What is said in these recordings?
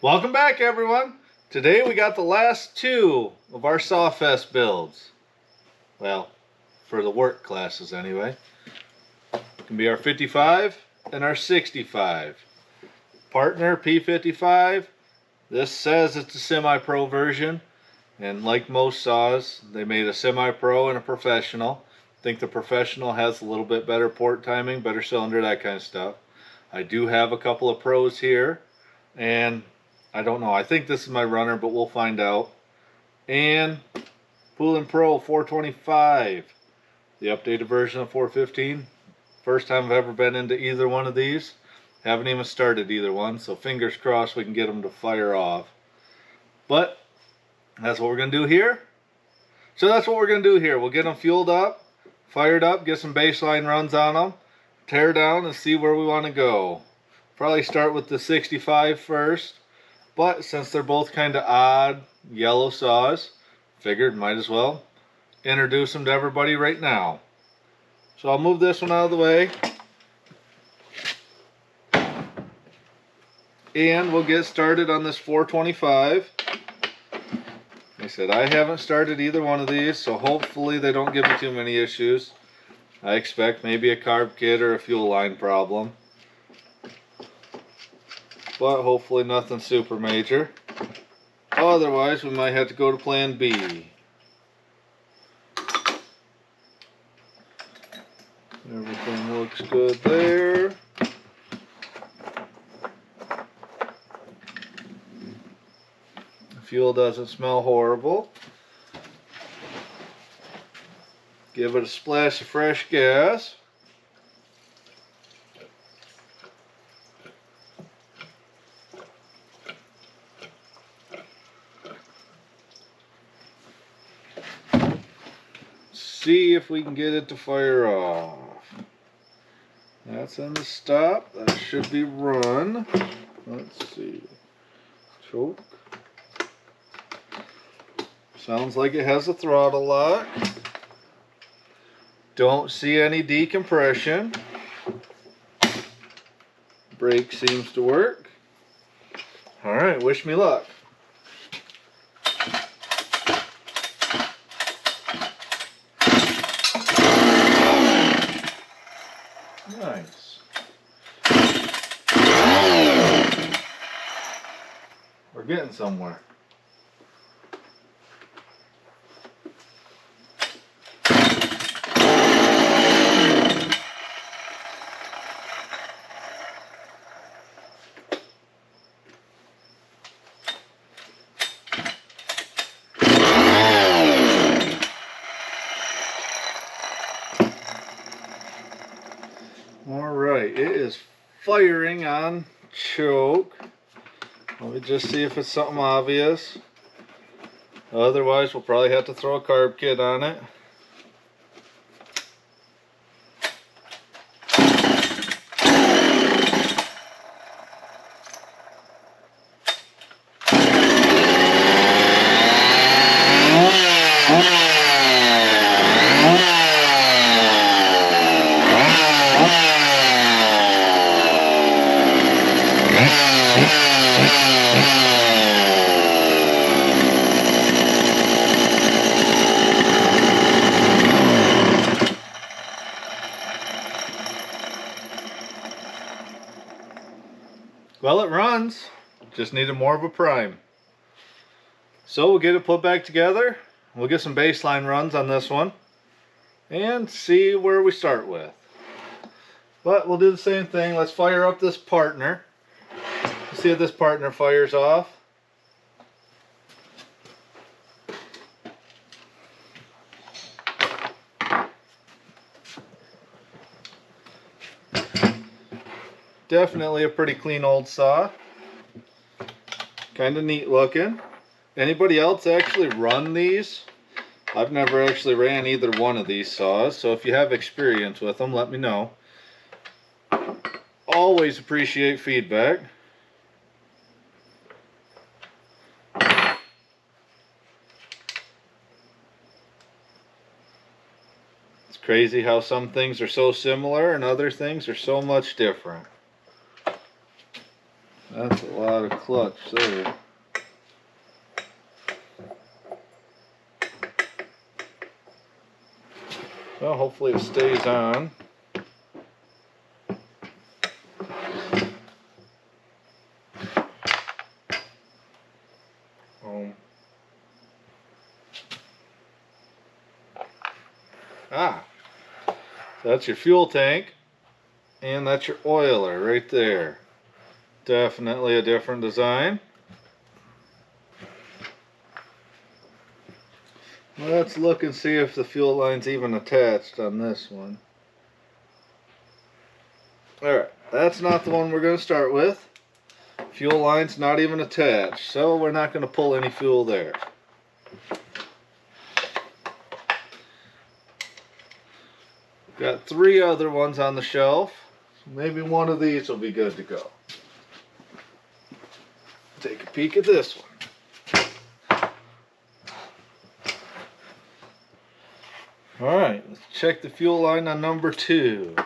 Welcome back, everyone. Today we got the last two of our Sawfest builds. Well, for the work classes anyway. It can be our 55 and our 65. Partner P55. This says it's a semi-pro version, and like most saws, they made a semi-pro and a professional. I think the professional has a little bit better port timing, better cylinder, that kind of stuff. I do have a couple of pros here, and I don't know. I think this is my runner, but we'll find out. And Poolin Pro 425, the updated version of 415. First time I've ever been into either one of these. Haven't even started either one, so fingers crossed we can get them to fire off. But that's what we're going to do here. So that's what we're going to do here. We'll get them fueled up, fired up, get some baseline runs on them, tear down and see where we want to go. Probably start with the 65 first. But since they're both kind of odd yellow saws, figured might as well introduce them to everybody right now. So I'll move this one out of the way. And we'll get started on this 425. Like I said, I haven't started either one of these, so hopefully they don't give me too many issues. I expect maybe a carb kit or a fuel line problem, but hopefully nothing super major. Otherwise, we might have to go to plan B. Everything looks good there. The fuel doesn't smell horrible. Give it a splash of fresh gas. See if we can get it to fire off. That's in the stop. That should be run. Let's see. Choke. Sounds like it has a throttle lock. Don't see any decompression. Brake seems to work. Alright, wish me luck. Nice. We're getting somewhere. Alright, it is firing on choke. Let me just see if it's something obvious. Otherwise, we'll probably have to throw a carb kit on it. Well, it runs. Just needed more of a prime. So we'll get it put back together. We'll get some baseline runs on this one and see where we start with. But we'll do the same thing. Let's fire up this partner. See if this partner fires off. Definitely a pretty clean old saw. Kind of neat looking. Anybody else actually run these? I've never actually ran either one of these saws, so if you have experience with them, let me know. Always appreciate feedback. It's crazy how some things are so similar and other things are so much different. That's a lot of clutch there. Well, hopefully it stays on. That's your fuel tank, and that's your oiler right there. Definitely a different design. Let's look and see if the fuel line's even attached on this one. Alright, that's not the one we're going to start with. Fuel line's not even attached, so we're not going to pull any fuel there. Got 3 other ones on the shelf, so maybe one of these will be good to go. Take a peek at this one. Alright, let's check the fuel line on number 2.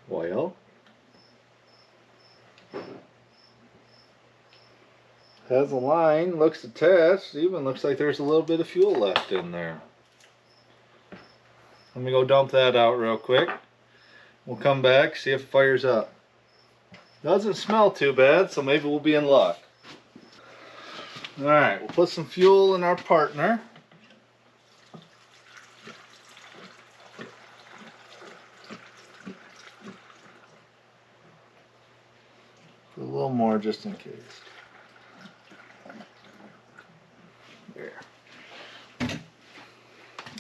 Well, has a line, looks attached, even looks like there's a little bit of fuel left in there. Let me go dump that out real quick. We'll come back, see if it fires up. Doesn't smell too bad, so maybe we'll be in luck. Alright, we'll put some fuel in our partner. Put a little more just in case. There.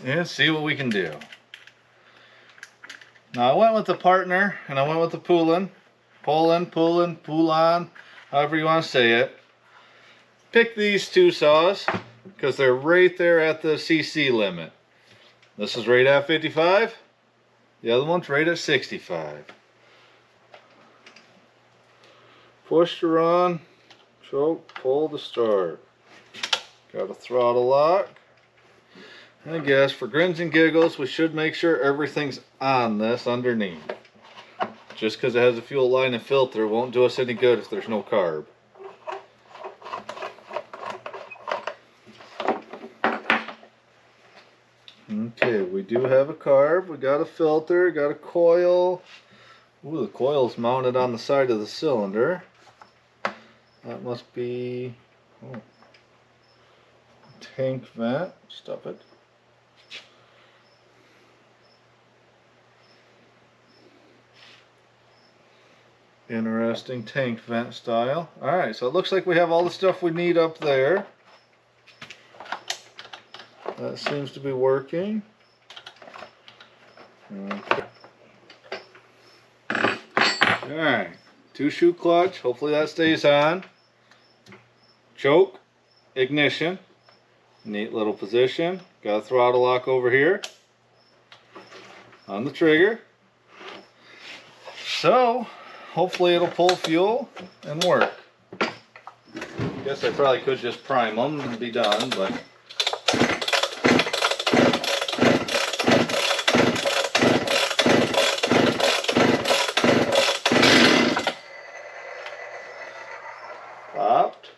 And see what we can do. Now I went with the partner and I went with the Poulin, however you want to say it. Pick these 2 saws because they're right there at the CC limit. This is right at 55. The other one's right at 65. Push to run, choke, pull to start. Got a throttle lock. And I guess for grins and giggles, we should make sure everything's on this underneath. Just because it has a fuel line and filter won't do us any good if there's no carb. Okay, we do have a carb, we got a filter, got a coil. Ooh, the coil's mounted on the side of the cylinder. That must be tank vent. Stop it. Interesting tank vent style. Alright, so it looks like we have all the stuff we need up there. That seems to be working. Okay. Alright, 2-shoe clutch. Hopefully that stays on. Choke, ignition. Neat little position. Got a throttle lock over here on the trigger. So, hopefully it'll pull fuel and work. Guess I probably could just prime them and be done, but popped.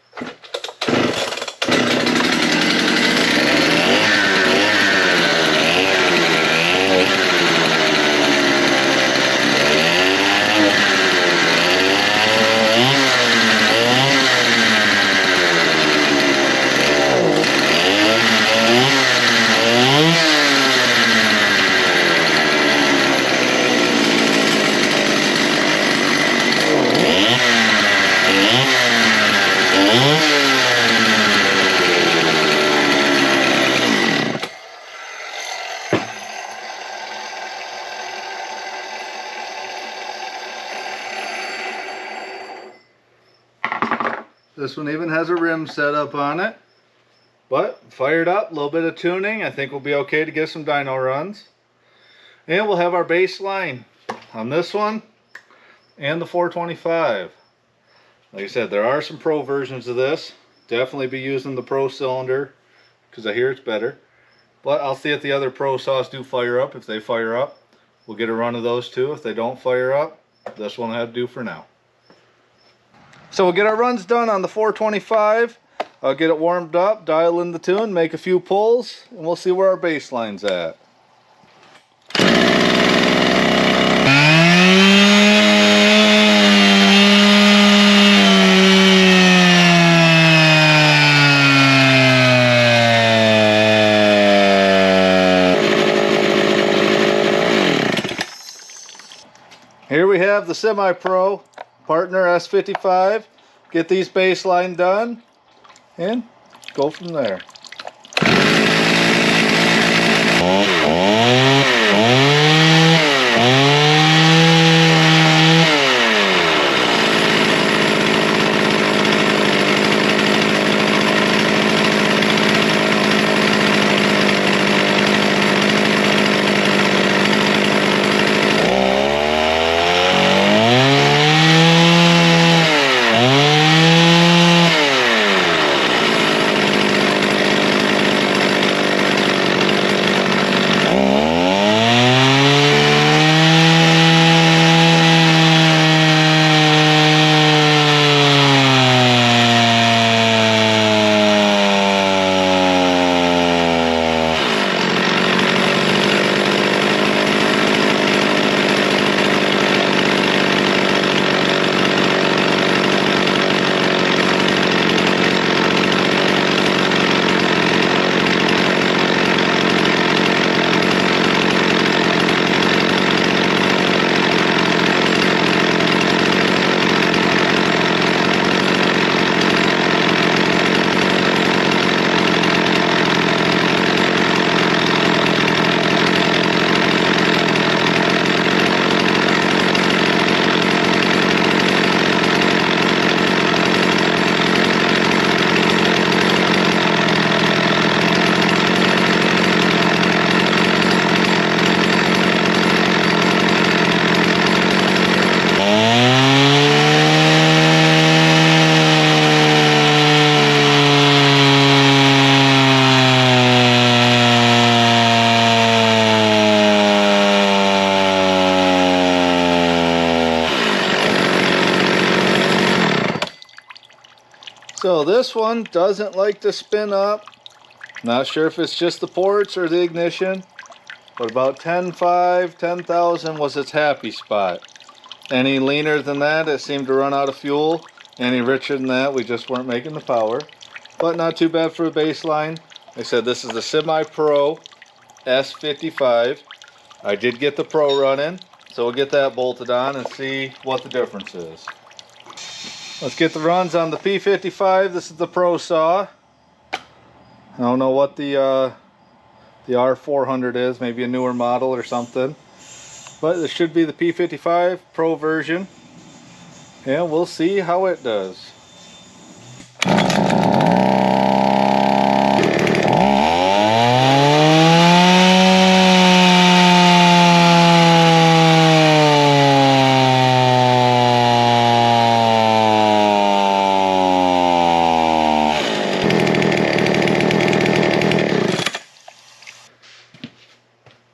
This one even has a rim set up on it. But fired up, a little bit of tuning. I think we'll be okay to get some dyno runs. And we'll have our base line on this one and the 425. Like I said, there are some pro versions of this. Definitely be using the pro cylinder because I hear it's better. But I'll see if the other pro saws do fire up. If they fire up, we'll get a run of those too. If they don't fire up, this one will have to do for now. So we'll get our runs done on the 425. I'll get it warmed up, dial in the tune, make a few pulls, and we'll see where our bass line's at. Here we have the semi-pro partner S55. Get these bass line done and go from there. So this one doesn't like to spin up. Not sure if it's just the ports or the ignition, but about 10.5, 10,000 was its happy spot. Any leaner than that, it seemed to run out of fuel. Any richer than that, we just weren't making the power. But not too bad for a baseline. Like I said, this is the Semi-Pro S55. I did get the Pro running, so we'll get that bolted on and see what the difference is. Let's get the runs on the P55. This is the Pro saw. I don't know what the R400 is, maybe a newer model or something. But this should be the P55 Pro version. And we'll see how it does.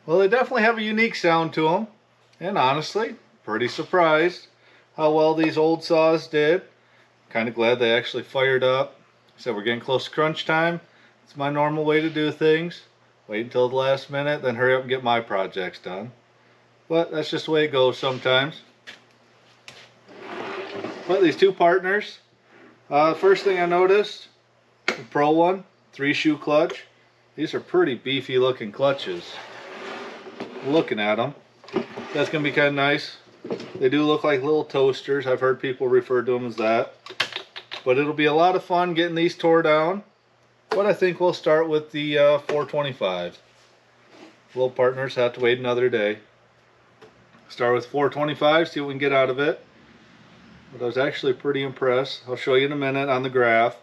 Well, they definitely have a unique sound to them, and honestly, pretty surprised how well these old saws did. Kind of glad they actually fired up. So we're getting close to crunch time. It's my normal way to do things. Wait until the last minute, then hurry up and get my projects done. But that's just the way it goes sometimes. But these two partners, first thing I noticed, the Pro one, 3-shoe clutch. These are pretty beefy looking clutches. Looking at them, that's gonna be kind of nice. They do look like little toasters. I've heard people refer to them as that, but it'll be a lot of fun getting these tore down. But I think we'll start with the 425. Little partners have to wait another day. Start with 425, see what we can get out of it. But I was actually pretty impressed. I'll show you in a minute on the graph.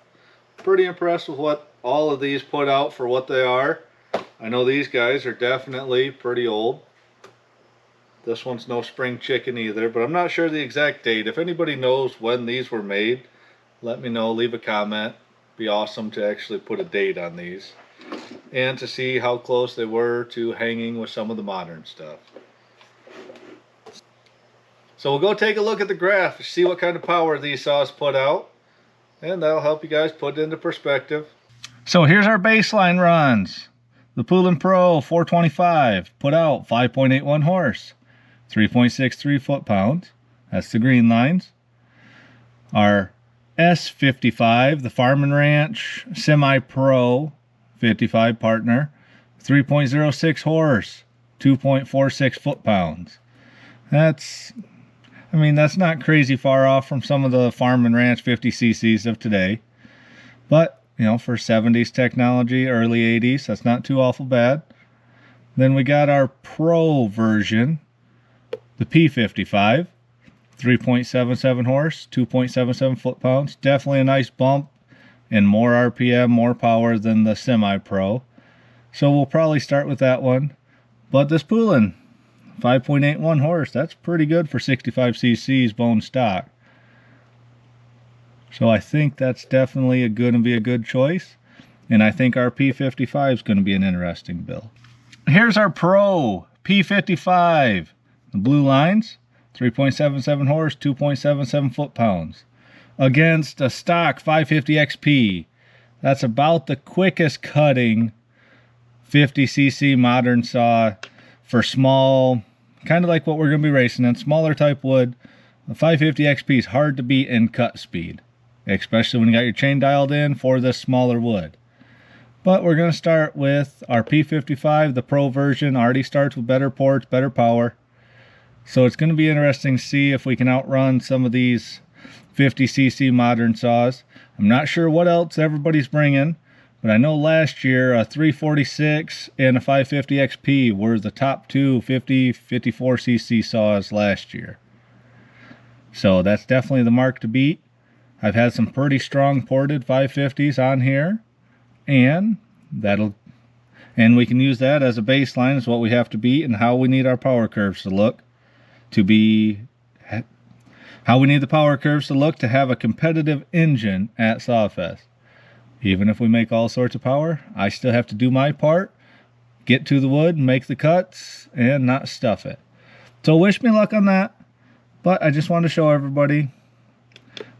Pretty impressed with what all of these put out for what they are. I know these guys are definitely pretty old. This one's no spring chicken either, but I'm not sure the exact date. If anybody knows when these were made, let me know, leave a comment. Be awesome to actually put a date on these and to see how close they were to hanging with some of the modern stuff. So we'll go take a look at the graph, see what kind of power these saws put out, and that'll help you guys put it into perspective. So here's our baseline runs. The Poulan Pro 425 put out 5.81 horse, 3.63 foot-pounds. That's the green lines. Our S55, the Farm and Ranch Semi-Pro 55 partner, 3.06 horse, 2.46 foot-pounds. That's not crazy far off from some of the Farm and Ranch 50cc's of today. But, you know, for 70s technology, early 80s, that's not too awful bad. Then we got our Pro version, the P55, 3.77 horse, 2.77 foot-pounds. Definitely a nice bump and more RPM, more power than the Semi-Pro. So we'll probably start with that one. But this Poulan, 5.81 horse, that's pretty good for 65cc's bone stock. So I think that's definitely going to be a good choice. And I think our P55 is going to be an interesting build. Here's our Pro P55. The blue lines, 3.77 horse, 2.77 foot-pounds. Against a stock 550 XP. That's about the quickest cutting 50cc modern saw for small, kind of like what we're going to be racing in, smaller type wood. The 550 XP is hard to beat in cut speed, especially when you got your chain dialed in for this smaller wood. But we're going to start with our P55, the Pro version. Already starts with better ports, better power. So it's going to be interesting to see if we can outrun some of these 50cc modern saws. I'm not sure what else everybody's bringing, but I know last year a 346 and a 550 XP were the top two 54cc saws last year. So that's definitely the mark to beat. I've had some pretty strong ported 550s on here, and we can use that as a baseline as what we have to beat and how we need our power curves to look to have a competitive engine at Sawfest. Even if we make all sorts of power, I still have to do my part, get to the wood, make the cuts, and not stuff it. So wish me luck on that. But I just wanted to show everybody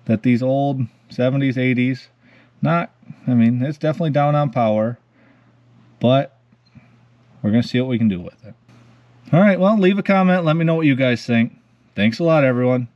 that these old 70s, 80s, it's definitely down on power, but we're going to see what we can do with it. All right, well, leave a comment. Let me know what you guys think. Thanks a lot, everyone.